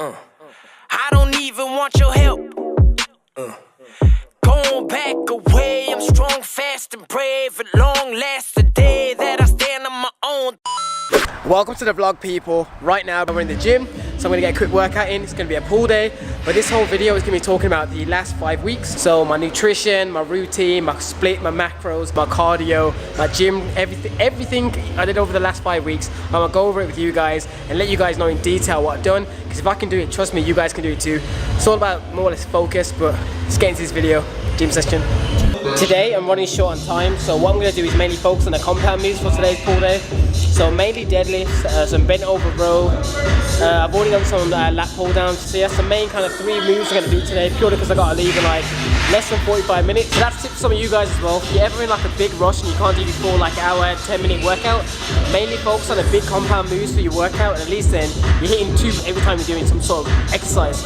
I don't even want your help. Going back away, I'm strong, fast, and brave. At long last, the day that I stand on my own. Welcome to the vlog, people. Right now we're in the gym, so I'm gonna get a quick workout in. It's gonna be a pull day, but this whole video is gonna be talking about the last 5 weeks. So my nutrition, my routine, my split, my macros, my cardio, my gym, everything I did over the last 5 weeks. I'm gonna go over it with you guys and let you guys know in detail what I've done, because if I can do it, trust me, you guys can do it too. It's all about more or less focus, but let's get into this video. Gym session. Today I'm running short on time, so what I'm going to do is mainly focus on the compound moves for today's pull day. So mainly deadlifts, some bent over row. I've already done some lat pull downs. So that's the main kind of 3 moves I'm going to do today, purely because I got to leave in like less than 45 minutes. So that's a tip for some of you guys as well. If you're ever in like a big rush and you can't do your full like hour, 10-minute workout, mainly focus on the big compound moves for your workout, and at least then you're hitting 2 every time you're doing some sort of exercise.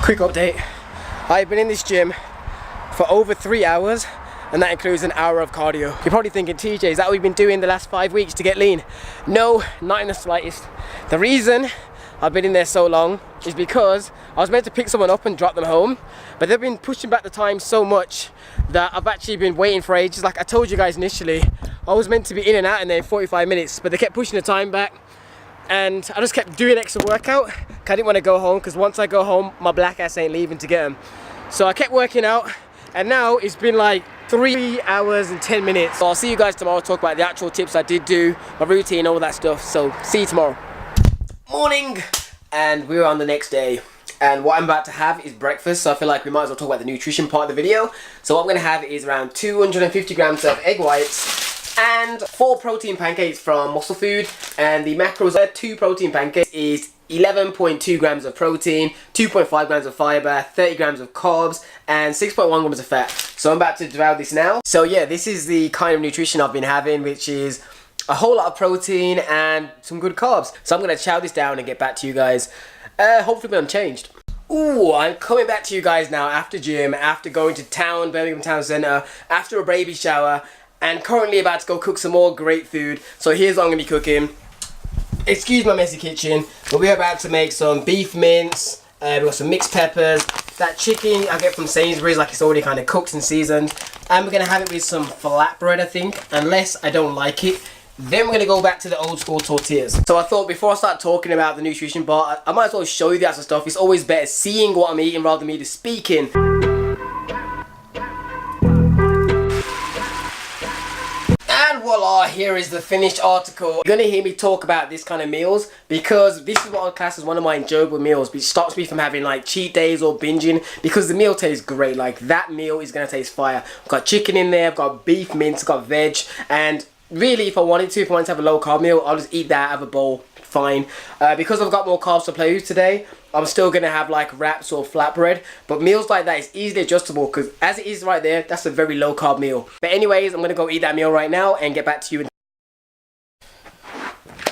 Quick update, I've been in this gym for over 3 hours, and that includes an hour of cardio. You're probably thinking, TJ, is that what we've been doing the last 5 weeks to get lean? No, not in the slightest. The reason I've been in there so long is because I was meant to pick someone up and drop them home, but they've been pushing back the time so much that I've actually been waiting for ages. Like I told you guys initially, I was meant to be in and out in there in 45 minutes, but they kept pushing the time back. And I just kept doing extra workout because I didn't want to go home, because once I go home, my black ass ain't leaving to get them. So I kept working out, and now it's been like 3 hours and 10 minutes. So I'll see you guys tomorrow, talk about the actual tips I did do, my routine, all that stuff. So see you tomorrow. Morning! And we're on the next day. And what I'm about to have is breakfast, so I feel like we might as well talk about the nutrition part of the video. So what I'm going to have is around 250 grams of egg whites, and 4 protein pancakes from MuscleFood, and the macros are 2 protein pancakes is 11.2 grams of protein, 2.5 grams of fiber, 30 grams of carbs, and 6.1 grams of fat. So I'm about to devour this now. So yeah, this is the kind of nutrition I've been having, which is a whole lot of protein and some good carbs. So I'm going to chow this down and get back to you guys, hopefully when I'm changed. Ooh, I'm coming back to you guys now after gym, after going to town, Birmingham Town Centre, after a baby shower, and currently about to go cook some more great food. So here's what I'm going to be cooking. Excuse my messy kitchen, but we're about to make some beef mince. We've got some mixed peppers. That chicken I get from Sainsbury's, like it's already kind of cooked and seasoned. And we're going to have it with some flatbread, I think, unless I don't like it. Then we're going to go back to the old school tortillas. So I thought before I start talking about the nutrition part, I might as well show you the actual stuff. It's always better seeing what I'm eating rather than me just speaking. And voila, here is the finished article. You're gonna hear me talk about this kind of meals because this is what I class as one of my enjoyable meals. It stops me from having like cheat days or binging, because the meal tastes great. Like that meal is gonna taste fire. I've got chicken in there, I've got beef mince, I've got veg, and really if I wanted to have a low carb meal, I'll just eat that out of a bowl, fine. Because I've got more carbs to play with today, I'm still going to have like wraps or flatbread, but meals like that is easily adjustable, because as it is right there, that's a very low carb meal. But anyways, I'm going to go eat that meal right now and get back to you.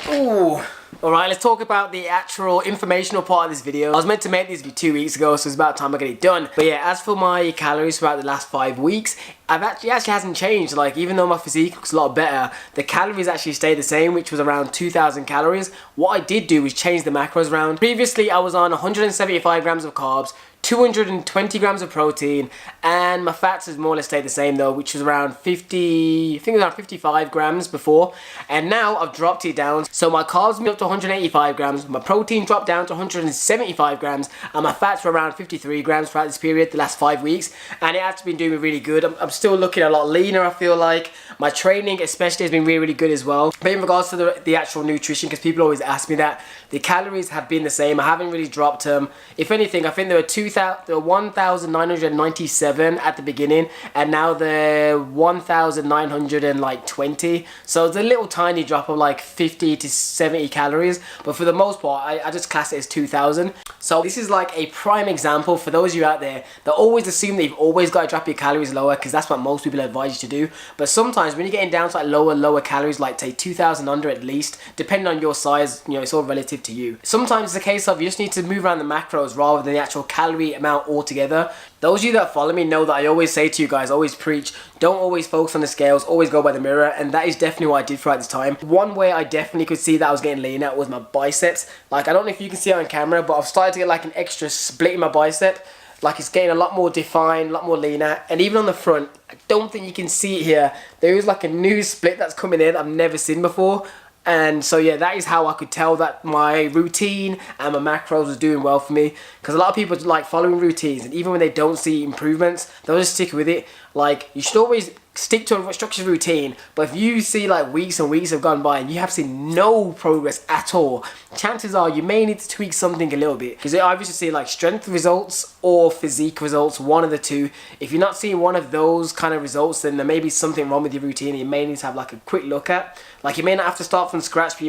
Ooh. Alright, let's talk about the actual informational part of this video. I was meant to make this video 2 weeks ago, so it's about time I get it done. But yeah, as for my calories throughout the last 5 weeks, it actually hasn't changed. Like, even though my physique looks a lot better, the calories actually stay the same, which was around 2,000 calories. What I did do was change the macros around. Previously, I was on 175 grams of carbs, 220 grams of protein, and my fats has more or less stayed the same though, which was around 50, I think it was around 55 grams before, and now I've dropped it down. So my carbs moved up to 185 grams, my protein dropped down to 175 grams, and my fats were around 53 grams throughout this period, the last 5 weeks, and it has been doing me really good. I'm still looking a lot leaner, I feel like. My training especially has been really, really good as well. But in regards to the actual nutrition, because people always ask me that, the calories have been the same. I haven't really dropped them. If anything, I think there were 1,997 at the beginning, and now they're 1,920. So it's a little tiny drop of like 50 to 70 calories, but for the most part, I just class it as 2,000. So this is like a prime example for those of you out there that always assume that you've always got to drop your calories lower, because that's what most people advise you to do. But sometimes when you're getting down to like lower calories, like say 2,000 under at least, depending on your size, you know, it's all relative to you. Sometimes it's a case of you just need to move around the macros rather than the actual calorie amount altogether. Those of you that follow me know that I always say to you guys, always preach, don't always focus on the scales, always go by the mirror, and that is definitely what I did throughout this time. One way I definitely could see that I was getting lean at was my biceps. Like, I don't know if you can see it on camera, but I've started to get like an extra split in my bicep. Like, it's getting a lot more defined, a lot more leaner, and even on the front, I don't think you can see it here. There is like a new split that's coming in I've never seen before. And so yeah, that is how I could tell that my routine and my macros was doing well for me. Because a lot of people like following routines, and even when they don't see improvements, they'll just stick with it. Like, you should always stick to a structured routine, but if you see like weeks and weeks have gone by and you have seen no progress at all, chances are you may need to tweak something a little bit, because I obviously see like strength results or physique results, one of the two. If you're not seeing one of those kind of results, then there may be something wrong with your routine and you may need to have like a quick look at. Like, you may not have to start from scratch, but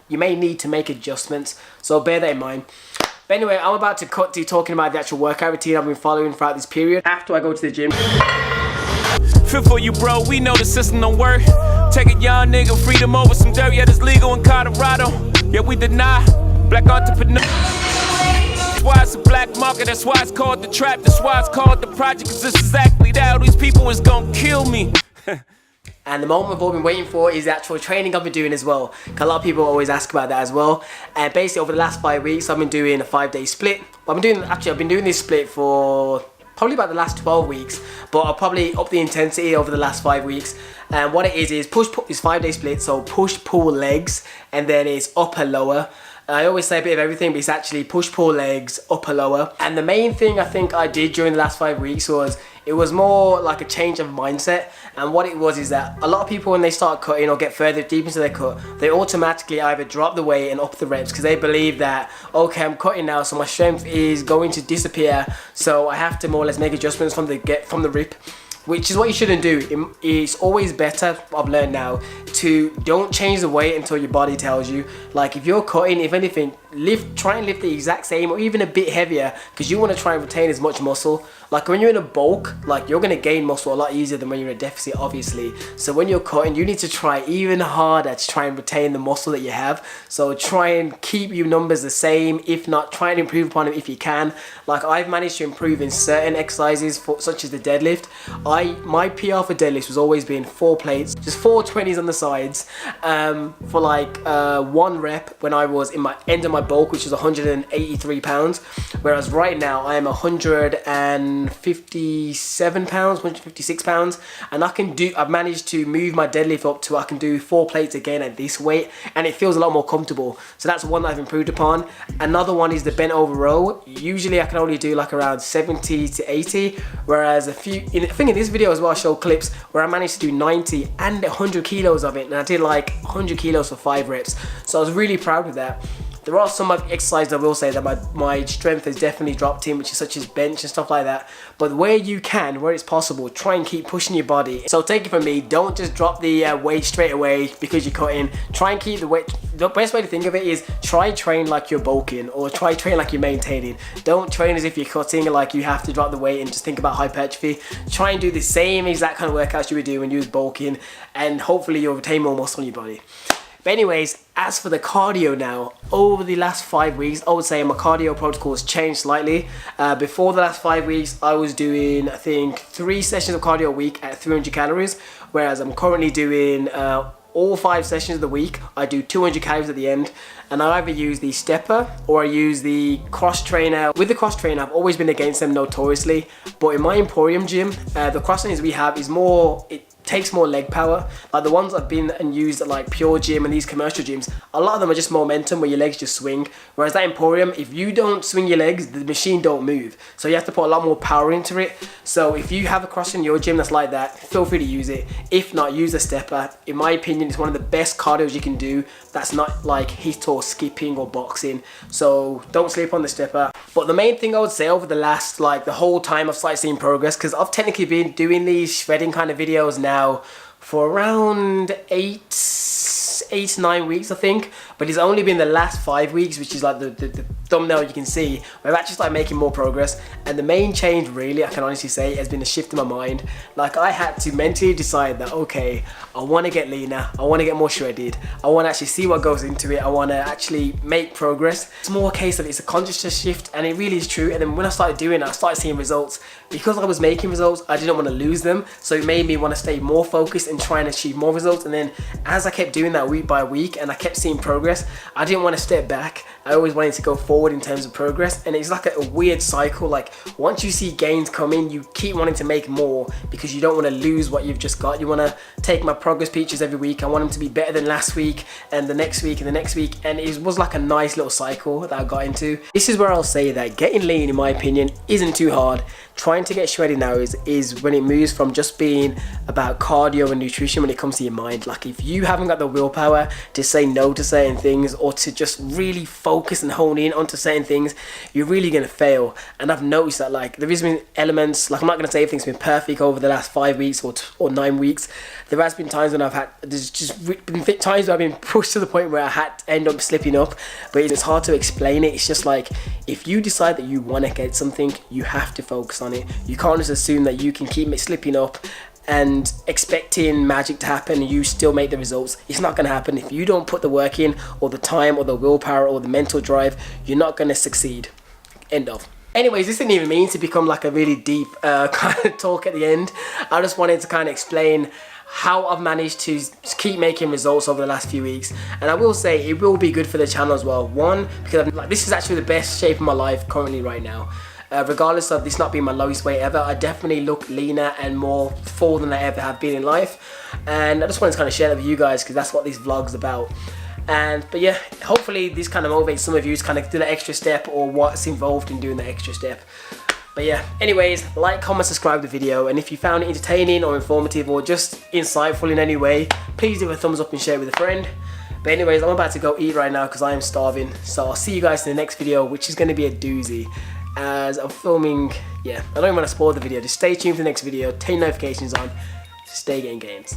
you may need to make adjustments, so bear that in mind. But anyway, I'm about to cut to talking about the actual workout routine I've been following throughout this period after I go to the gym. Feel for you, bro, we know the system don't work. Take a young nigga, freedom over some dirt, yeah, it's legal in Colorado. Yeah, we deny black entrepreneur. That's why it's a black market, that's why it's called the trap, that's why it's called the project, cause it's exactly that. All these people is gonna kill me. And the moment we've all been waiting for is the actual training I've been doing as well. Cause a lot of people always ask about that as well. And basically over the last 5 weeks, I've been doing a 5-day split. I've been doing this split for probably about the last 12 weeks, but I'll probably up the intensity over the last 5 weeks. And what it is push-pull, it's 5-day split, so push-pull legs, and then it's upper lower. I always say a bit of everything, but it's actually push-pull legs, upper lower. And the main thing I think I did during the last 5 weeks was, it was more like a change of mindset. And what it was is that a lot of people, when they start cutting or get further deep into their cut, they automatically either drop the weight and up the reps, because they believe that, okay, I'm cutting now, so my strength is going to disappear, so I have to more or less make adjustments from the rip. Which is what you shouldn't do. It's always better, I've learned now, to don't change the weight until your body tells you. Like, if you're cutting, if anything, try and lift the exact same or even a bit heavier, because you want to try and retain as much muscle. Like, when you're in a bulk, like, you're going to gain muscle a lot easier than when you're in a deficit, obviously. So when you're cutting, you need to try even harder to try and retain the muscle that you have. So try and keep your numbers the same. If not, try and improve upon them if you can. Like, I've managed to improve in certain exercises, such as the deadlift. My PR for deadlifts was always being 4 plates, just 4 20s on the sides, for like 1 rep when I was in my end of my bulk, which is 183 pounds. Whereas right now I am 157 pounds, 156 pounds, and I've managed to move my deadlift up to I can do 4 plates again at this weight, and it feels a lot more comfortable. So that's one that I've improved upon. Another one is the bent over row. Usually I can only do like around 70 to 80, whereas I think in this video as well I show clips where I managed to do 90 and 100 kilos of it, and I did like 100 kilos for 5 reps. So I was really proud of that. There are some exercises I will say that my strength has definitely dropped in, which is such as bench and stuff like that. But where you can, where it's possible, try and keep pushing your body. So take it from me, don't just drop the weight straight away because you're cutting. Try and keep the weight. The best way to think of it is try train like you're bulking, or try train like you're maintaining. Don't train as if you're cutting, like you have to drop the weight and just think about hypertrophy. Try and do the same exact kind of workouts you would do when you was bulking, and hopefully you'll retain more muscle in your body. But anyways, as for the cardio now, over the last 5 weeks, I would say my cardio protocol has changed slightly. Before the last 5 weeks, I was doing, I think, 3 sessions of cardio a week at 300 calories, whereas I'm currently doing all 5 sessions of the week, I do 200 calories at the end, and I either use the stepper or I use the cross trainer. With the cross trainer, I've always been against them notoriously, but in my Emporium gym, the cross trainers we have is more, it takes more leg power. Like the ones I've been and used at like Pure Gym and these commercial gyms, a lot of them are just momentum where your legs just swing, whereas that Emporium, if you don't swing your legs, the machine don't move, so you have to put a lot more power into it. So if you have a cross in your gym that's like that, feel free to use it. If not, use a stepper. In my opinion, it's one of the best cardios you can do that's not like HIIT or skipping or boxing, so don't sleep on the stepper. But the main thing I would say over the last, like the whole time I've started seeing progress, because I've technically been doing these shredding kind of videos now for around 8 to 9 weeks, I think, but it's only been the last 5 weeks, which is like the thumbnail you can see, where I've actually started making more progress. And the main change, really, I can honestly say, has been a shift in my mind. Like, I had to mentally decide that, okay, I want to get leaner, I want to get more shredded, I want to actually see what goes into it, I want to actually make progress. It's more a case of it's a consciousness shift, and it really is true. And then when I started doing it, I started seeing results. Because I was making results, I didn't want to lose them, so it made me want to stay more focused and try and achieve more results. And then as I kept doing that week by week and I kept seeing progress, I didn't want to step back. I always wanted to go forward in terms of progress, and it's like a weird cycle. Like, once you see gains coming, you keep wanting to make more because you don't want to lose what you've just got. You want to take my progress pictures every week. I want them to be better than last week and the next week and the next week, and it was like a nice little cycle that I got into. This is where I'll say that getting lean, in my opinion, isn't too hard. Trying to get shredded now is when it moves from just being about cardio and nutrition when it comes to your mind. Like, if you haven't got the willpower to say no to certain things or to just really focus and hone in onto certain things, you're really going to fail. And I've noticed that, like, there has been elements, like, I'm not going to say everything's been perfect over the last 5 weeks or 9 weeks. There has been times when there's just been times where I've been pushed to the point where I had to end up slipping up, but it's hard to explain it. It's just like, if you decide that you want to get something, you have to focus on it. You can't just assume that you can keep slipping up and expecting magic to happen and you still make the results. It's not going to happen. If you don't put the work in, or the time, or the willpower, or the mental drive, you're not going to succeed. End of. Anyways, this didn't even mean to become like a really deep kind of talk at the end. I just wanted to kind of explain how I've managed to keep making results over the last few weeks. And I will say it will be good for the channel as well. One, because this is actually the best shape of my life currently right now. Regardless of this not being my lowest weight ever, I definitely look leaner and more full than I ever have been in life. And I just wanted to kind of share that with you guys because that's what this vlog's about. But yeah, hopefully this kind of motivates some of you to kind of do that extra step or what's involved in doing that extra step. But yeah, anyways, like, comment, subscribe to the video, and if you found it entertaining or informative or just insightful in any way, please give it a thumbs up and share it with a friend. But anyways, I'm about to go eat right now because I am starving. So I'll see you guys in the next video, which is going to be a doozy. As I'm filming, yeah, I don't even want to spoil the video. Just stay tuned for the next video, turn notifications on, stay getting gains.